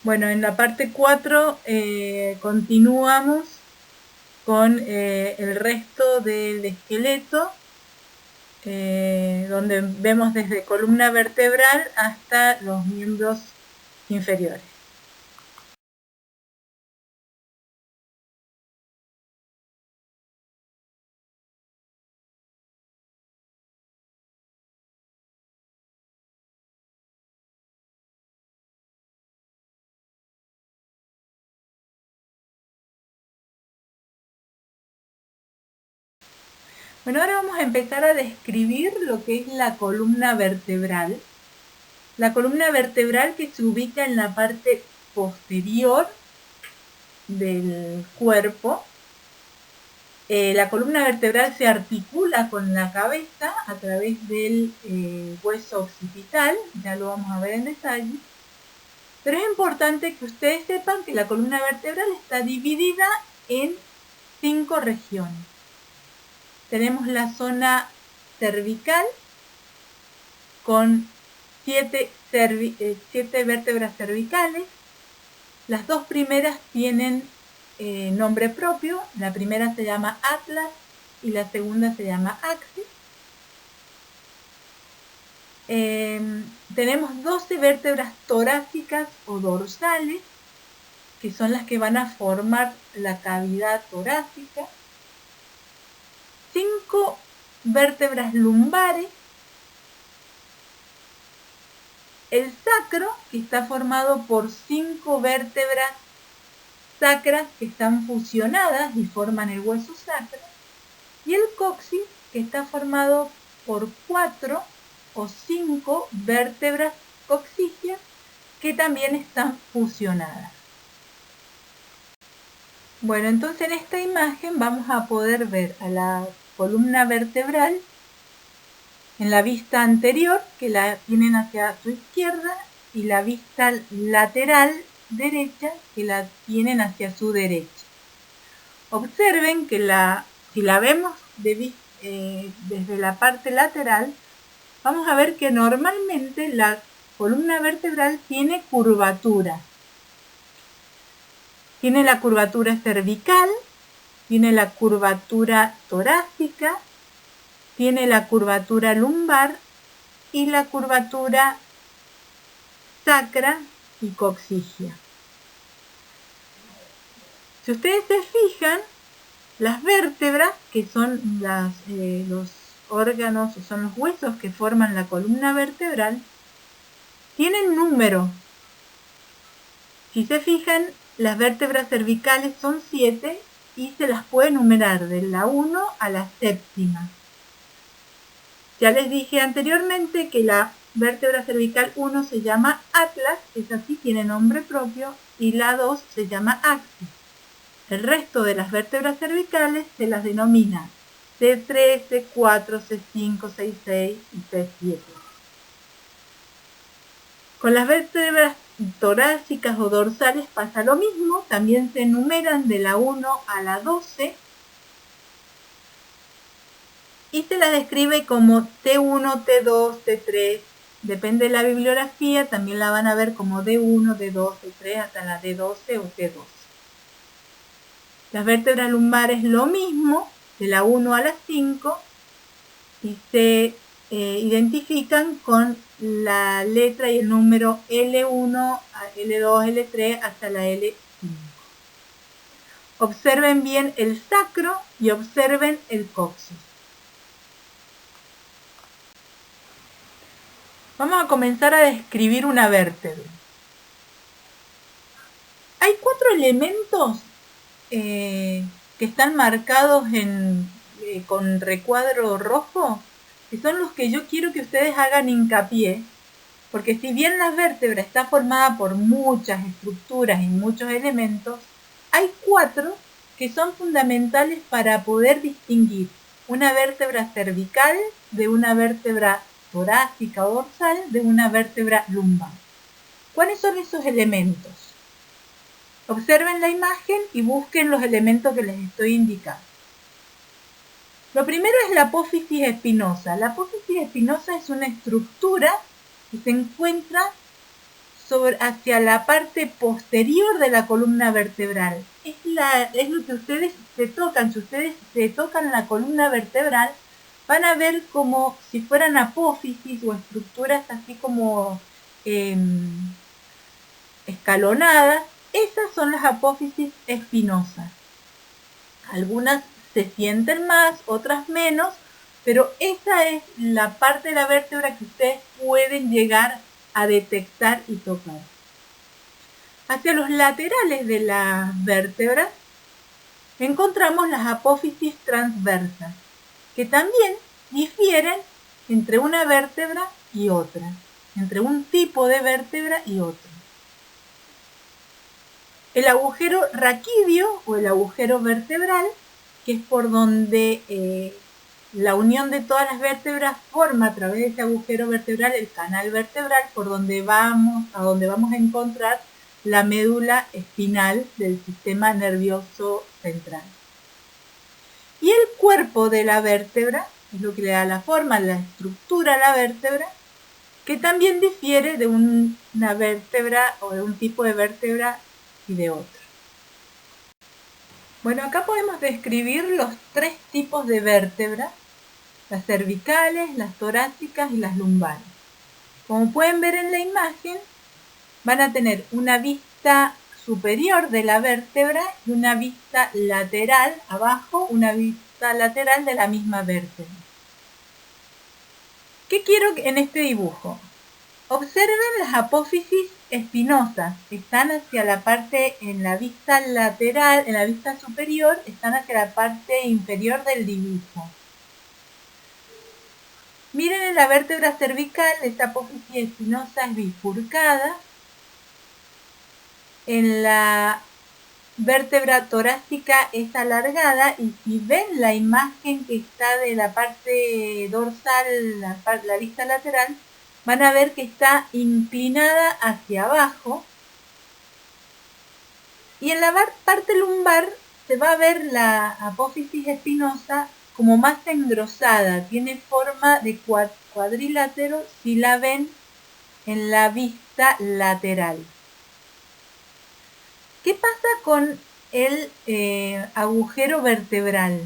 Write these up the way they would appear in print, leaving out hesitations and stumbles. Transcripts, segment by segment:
Bueno, en la parte 4 continuamos con el resto del esqueleto, donde vemos desde columna vertebral hasta los miembros inferiores. Bueno, ahora vamos a empezar a describir lo que es la columna vertebral. La columna vertebral que se ubica en la parte posterior del cuerpo. La columna vertebral se articula con la cabeza a través del hueso occipital, ya lo vamos a ver en detalle. Pero es importante que ustedes sepan que la columna vertebral está dividida en 5 regiones. Tenemos la zona cervical con 7 vértebras cervicales. Las dos primeras tienen nombre propio. La primera se llama atlas y la segunda se llama axis. Tenemos 12 vértebras torácicas o dorsales, que son las que van a formar la cavidad torácica. 5 vértebras lumbares. El sacro, que está formado por 5 vértebras sacras que están fusionadas y forman el hueso sacro. Y el coxis, que está formado por 4 o 5 vértebras coxígeas que también están fusionadas. Bueno, entonces en esta imagen vamos a poder ver a la columna vertebral en la vista anterior, que la tienen hacia su izquierda, y la vista lateral derecha, que la tienen hacia su derecha. Observen que si la vemos desde la parte lateral, vamos a ver que normalmente la columna vertebral tiene curvatura. Tiene la curvatura cervical, tiene la curvatura torácica, tiene la curvatura lumbar y la curvatura sacra y coxígea. Si ustedes se fijan, las vértebras, que son los órganos o son los huesos que forman la columna vertebral, tienen número. Si se fijan, las vértebras cervicales son 7 y se las puede numerar de la 1 a la séptima. Ya les dije anteriormente que la vértebra cervical 1 se llama atlas, esa sí tiene nombre propio, y la 2 se llama axis. El resto de las vértebras cervicales se las denomina C3, C4, C5, C6 y C7. Con las vértebras torácicas o dorsales pasa lo mismo, también se enumeran de la 1 a la 12 y se las describe como T1, T2, T3. Depende de la bibliografía, también la van a ver como D1, D2, D3 hasta la D12 o T12. Las vértebras lumbares lo mismo, de la 1 a la 5, y se identifican con la letra y el número L1, L2, L3 hasta la L5. Observen bien el sacro y observen el coxis. Vamos a comenzar a describir una vértebra. Hay 4 elementos que están marcados con recuadro rojo, que son los que yo quiero que ustedes hagan hincapié, porque si bien la vértebra está formada por muchas estructuras y muchos elementos, hay 4 que son fundamentales para poder distinguir una vértebra cervical de una vértebra torácica o dorsal de una vértebra lumbar. ¿Cuáles son esos elementos? Observen la imagen y busquen los elementos que les estoy indicando. Lo primero es la apófisis espinosa. La apófisis espinosa es una estructura que se encuentra hacia la parte posterior de la columna vertebral. Es lo que ustedes se tocan. Si ustedes se tocan la columna vertebral, van a ver como si fueran apófisis o estructuras así como escalonadas. Esas son las apófisis espinosas. Algunas se sienten más, otras menos, pero esa es la parte de la vértebra que ustedes pueden llegar a detectar y tocar. Hacia los laterales de la vértebra encontramos las apófisis transversas, que también difieren entre una vértebra y otra, entre un tipo de vértebra y otro. El agujero raquídeo o el agujero vertebral, que es por donde la unión de todas las vértebras forma a través de ese agujero vertebral el canal vertebral, por donde vamos a encontrar la médula espinal del sistema nervioso central. Y el cuerpo de la vértebra es lo que le da la forma, la estructura a la vértebra, que también difiere de una vértebra o de un tipo de vértebra y de otro. Bueno, acá podemos describir los tres tipos de vértebras: las cervicales, las torácicas y las lumbares. Como pueden ver en la imagen, van a tener una vista superior de la vértebra y una vista lateral abajo, una vista lateral de la misma vértebra. ¿Qué quiero en este dibujo? Observen las apófisis espinosas, están hacia la parte, en la vista lateral, en la vista superior, están hacia la parte inferior del dibujo. Miren en la vértebra cervical, esta apófisis espinosa es bifurcada. En la vértebra torácica es alargada, y si ven la imagen que está de la parte dorsal, la vista lateral, van a ver que está inclinada hacia abajo, y en la parte lumbar se va a ver la apófisis espinosa como más engrosada, tiene forma de cuadrilátero si la ven en la vista lateral. ¿Qué pasa con el agujero vertebral?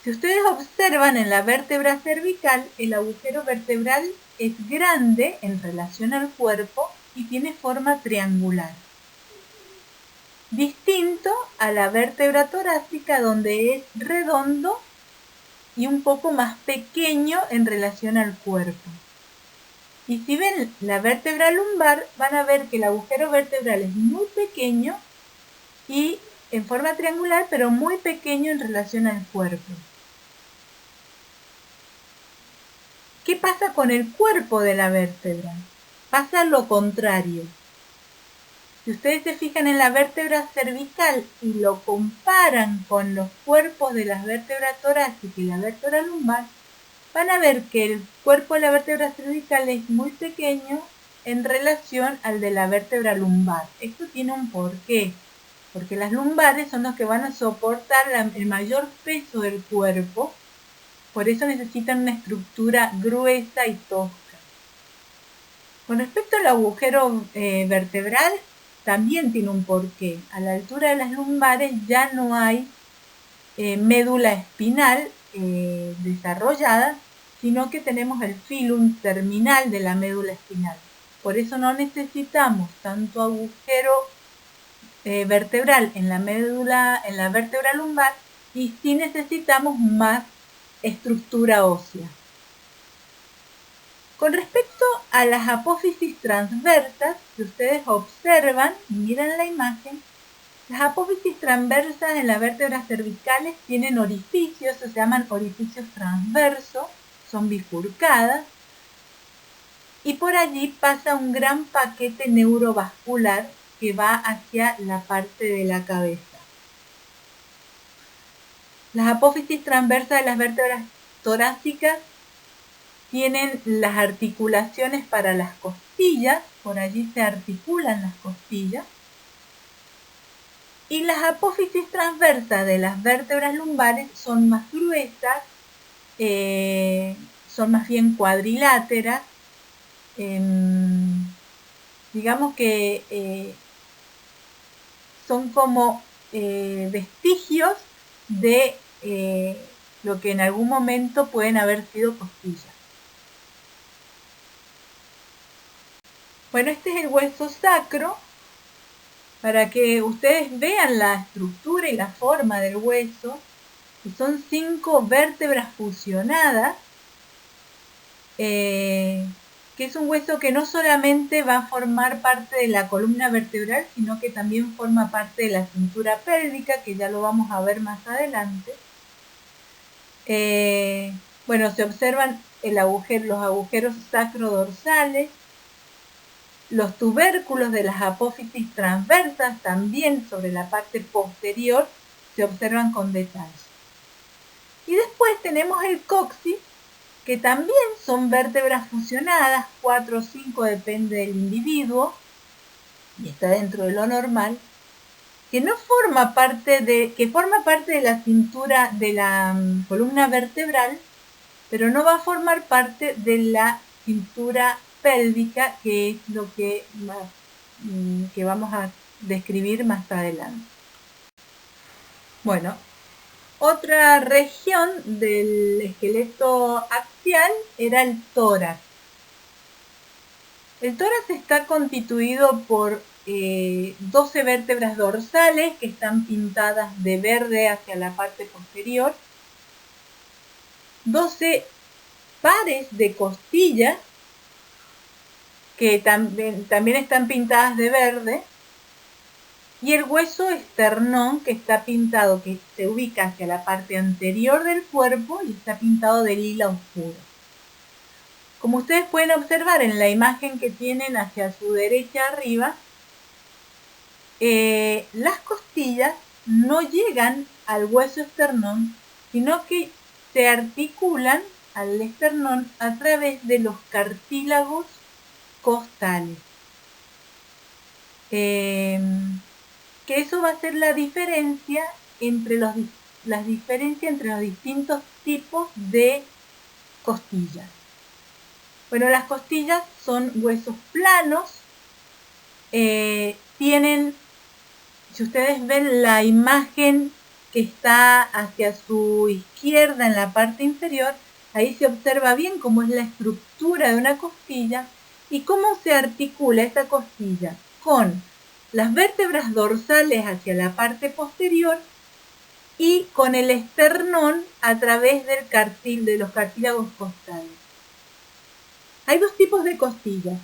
Si ustedes observan en la vértebra cervical, el agujero vertebral es grande en relación al cuerpo y tiene forma triangular. Distinto a la vértebra torácica, donde es redondo y un poco más pequeño en relación al cuerpo. Y si ven la vértebra lumbar, van a ver que el agujero vertebral es muy pequeño y en forma triangular, pero muy pequeño en relación al cuerpo. ¿Qué pasa con el cuerpo de la vértebra? Pasa lo contrario. Si ustedes se fijan en la vértebra cervical y lo comparan con los cuerpos de las vértebras torácicas y la vértebra lumbar, van a ver que el cuerpo de la vértebra cervical es muy pequeño en relación al de la vértebra lumbar. Esto tiene un porqué, porque las lumbares son los que van a soportar el mayor peso del cuerpo, por eso necesitan una estructura gruesa y tosca. Con respecto al agujero vertebral, también tiene un porqué. A la altura de las lumbares ya no hay médula espinal desarrollada, sino que tenemos el filum terminal de la médula espinal. Por eso no necesitamos tanto agujero vertebral en la vértebra lumbar, y sí necesitamos más estructura ósea. Con respecto a las apófisis transversas, si ustedes observan y miran la imagen, las apófisis transversas en las vértebras cervicales tienen orificios, se llaman orificios transversos, son bifurcadas, y por allí pasa un gran paquete neurovascular que va hacia la parte de la cabeza. Las apófisis transversas de las vértebras torácicas tienen las articulaciones para las costillas, por allí se articulan las costillas. Y las apófisis transversas de las vértebras lumbares son más gruesas, son más bien cuadriláteras, digamos que son como vestigios de lo que en algún momento pueden haber sido costillas. Bueno, este es el hueso sacro, para que ustedes vean la estructura y la forma del hueso. Y son 5 vértebras fusionadas, que es un hueso que no solamente va a formar parte de la columna vertebral, sino que también forma parte de la cintura pélvica, que ya lo vamos a ver más adelante. Bueno, se observan los agujeros sacrodorsales, los tubérculos de las apófisis transversas, también sobre la parte posterior, se observan con detalle. Y después tenemos el coxis, que también son vértebras fusionadas, 4 o 5 depende del individuo, y está dentro de lo normal, que forma parte de la cintura, de la columna vertebral, pero no va a formar parte de la cintura pélvica, que es lo que vamos a describir más adelante. Bueno, otra región del esqueleto axial era el tórax. El tórax está constituido por 12 vértebras dorsales que están pintadas de verde hacia la parte posterior, 12 pares de costillas que también están pintadas de verde, y el hueso esternón, que está pintado, que se ubica hacia la parte anterior del cuerpo y está pintado de lila oscuro. Como ustedes pueden observar en la imagen que tienen hacia su derecha arriba, las costillas no llegan al hueso esternón, sino que se articulan al esternón a través de los cartílagos costales. Que eso va a ser la diferencia entre los distintos tipos de costillas. Bueno, las costillas son huesos planos, tienen, si ustedes ven la imagen que está hacia su izquierda en la parte inferior, ahí se observa bien cómo es la estructura de una costilla y cómo se articula esta costilla con las vértebras dorsales hacia la parte posterior y con el esternón a través de los cartílagos costales. Hay 2 tipos de costillas: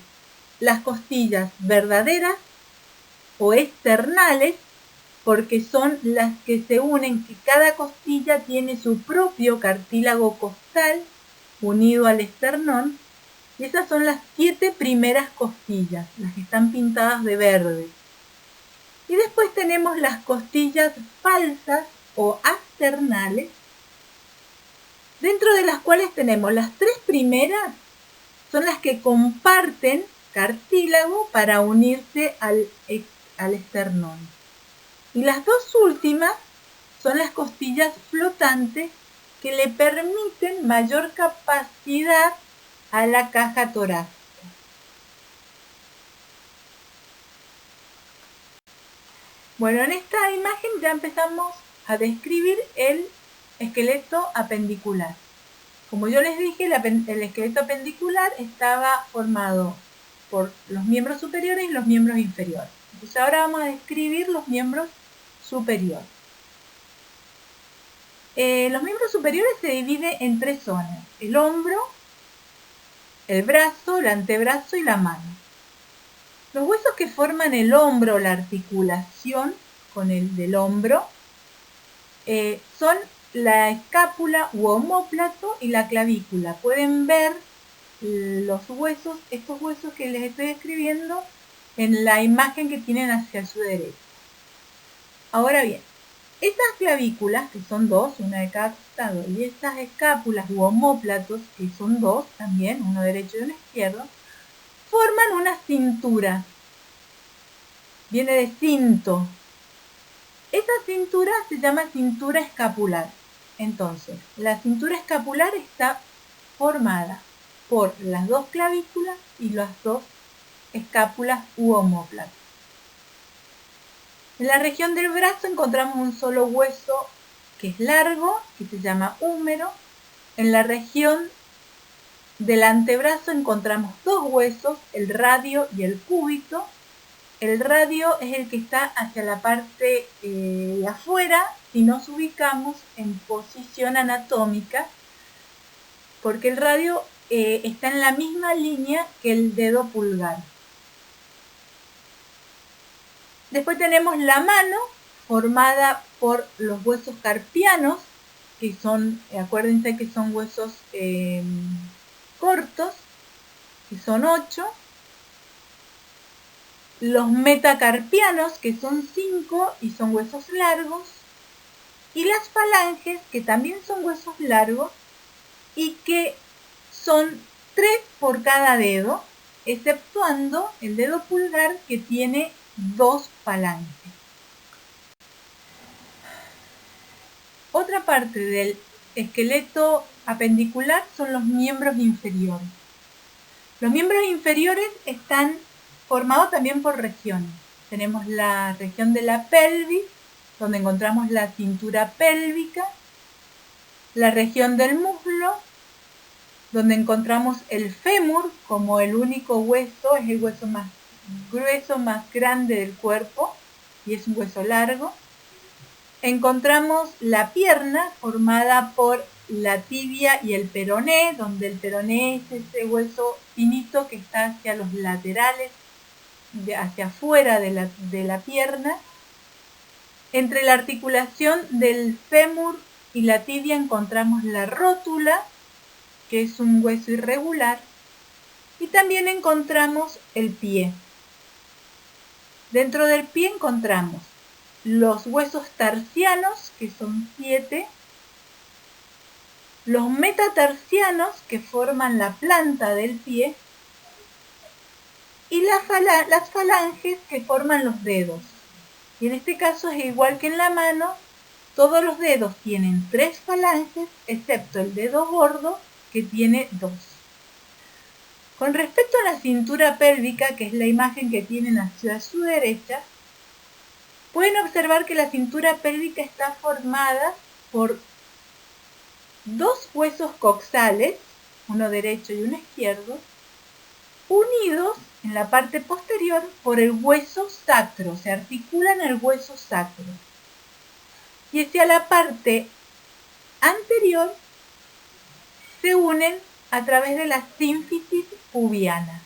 las costillas verdaderas o externales, porque son las que se unen, que cada costilla tiene su propio cartílago costal unido al esternón, y esas son las 7 primeras costillas, las que están pintadas de verde. Y después tenemos las costillas falsas o asternales, dentro de las cuales tenemos las 3 primeras, son las que comparten cartílago para unirse al esternón. Y las 2 últimas son las costillas flotantes, que le permiten mayor capacidad a la caja torácica. Bueno, en esta imagen ya empezamos a describir el esqueleto apendicular. Como yo les dije, el esqueleto apendicular estaba formado por los miembros superiores y los miembros inferiores. Entonces ahora vamos a describir los miembros superiores. Los miembros superiores se dividen en 3 zonas: el hombro, el brazo, el antebrazo y la mano. Los huesos que forman el hombro, la articulación con el del hombro, son la escápula u omóplato y la clavícula. Pueden ver estos huesos que les estoy describiendo en la imagen que tienen hacia su derecha. Ahora bien, estas clavículas, que son 2, una de cada costado, y estas escápulas u omóplatos, que son 2 también, uno derecho y uno izquierdo, forman una cintura. Viene de cinto. Esta cintura se llama cintura escapular. Entonces, la cintura escapular está formada por las 2 clavículas y las 2 escápulas u omóplatos. En la región del brazo encontramos un solo hueso que es largo, que se llama húmero. En la región del antebrazo encontramos dos huesos, el radio y el cúbito. El radio es el que está hacia la parte de afuera si nos ubicamos en posición anatómica, porque el radio está en la misma línea que el dedo pulgar. Después tenemos la mano, formada por los huesos carpianos, que son, acuérdense que son huesos cortos, que son 8. Los metacarpianos, que son 5 y son huesos largos. Y las falanges, que también son huesos largos y que son 3 por cada dedo, exceptuando el dedo pulgar, que tiene 2 falanges. Otra parte del esqueleto apendicular son los miembros inferiores. Los miembros inferiores están formados también por regiones. Tenemos la región de la pelvis, donde encontramos la cintura pélvica, la región del muslo, donde encontramos el fémur como el único hueso, es el hueso más grueso, más grande del cuerpo y es un hueso largo. Encontramos la pierna formada por la tibia y el peroné, donde el peroné es ese hueso finito que está hacia los laterales, hacia afuera de la pierna. Entre la articulación del fémur y la tibia encontramos la rótula, que es un hueso irregular, y también encontramos el pie. Dentro del pie encontramos los huesos tarsianos, que son 7, los metatarsianos, que forman la planta del pie, y las falanges, que forman los dedos. Y en este caso es igual que en la mano, todos los dedos tienen 3 falanges, excepto el dedo gordo, que tiene 2. Con respecto a la cintura pélvica, que es la imagen que tienen hacia su derecha, pueden observar que la cintura pélvica está formada por 2 huesos coxales, uno derecho y uno izquierdo, unidos en la parte posterior por el hueso sacro, se articulan el hueso sacro. Y hacia la parte anterior se unen a través de la sínfisis pubiana,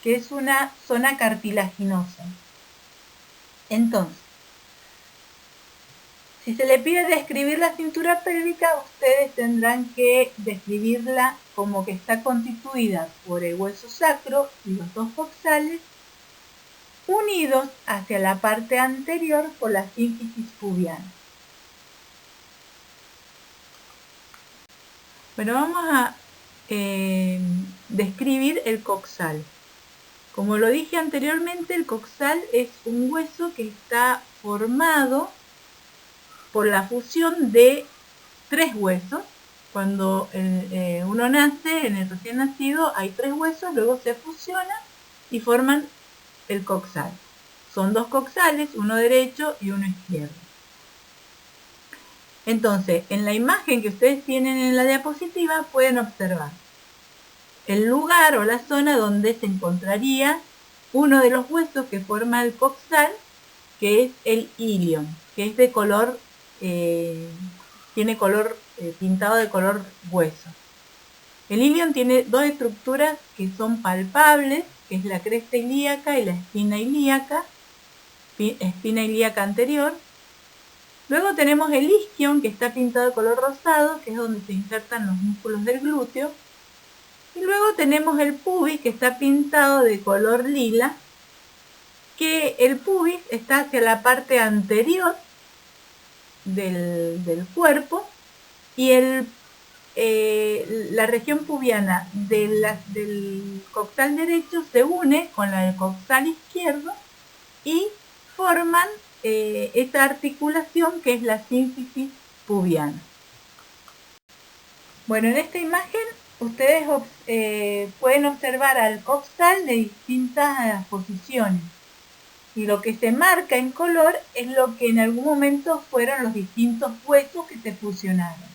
que es una zona cartilaginosa. Entonces, si se le pide describir la cintura pélvica, ustedes tendrán que describirla como que está constituida por el hueso sacro y los 2 coxales, unidos hacia la parte anterior por la sínfisis pubiana. Bueno, vamos a describir el coxal. Como lo dije anteriormente, el coxal es un hueso que está formado por la fusión de 3 huesos. Cuando uno nace, en el recién nacido, hay 3 huesos, luego se fusionan y forman el coxal. Son 2 coxales, uno derecho y uno izquierdo. Entonces, en la imagen que ustedes tienen en la diapositiva pueden observar el lugar o la zona donde se encontraría uno de los huesos que forma el coxal, que es el ilion, que es de color, tiene color pintado de color hueso. El ilion tiene 2 estructuras que son palpables, que es la cresta ilíaca y la espina ilíaca anterior. Luego tenemos el isquion, que está pintado de color rosado, que es donde se insertan los músculos del glúteo. Y luego tenemos el pubis, que está pintado de color lila, que el pubis está hacia la parte anterior del cuerpo, y la región pubiana del coxal derecho se une con la del coxal izquierdo y forman esta articulación que es la sínfisis pubiana. Bueno, en esta imagen ustedes pueden observar al costal de distintas posiciones. Y lo que se marca en color es lo que en algún momento fueron los distintos huesos que se fusionaron.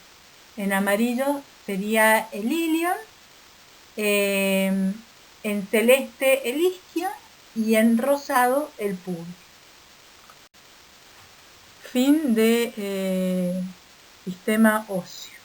En amarillo sería el ilion, en celeste el isquio y en rosado el pubis. Fin de sistema óseo.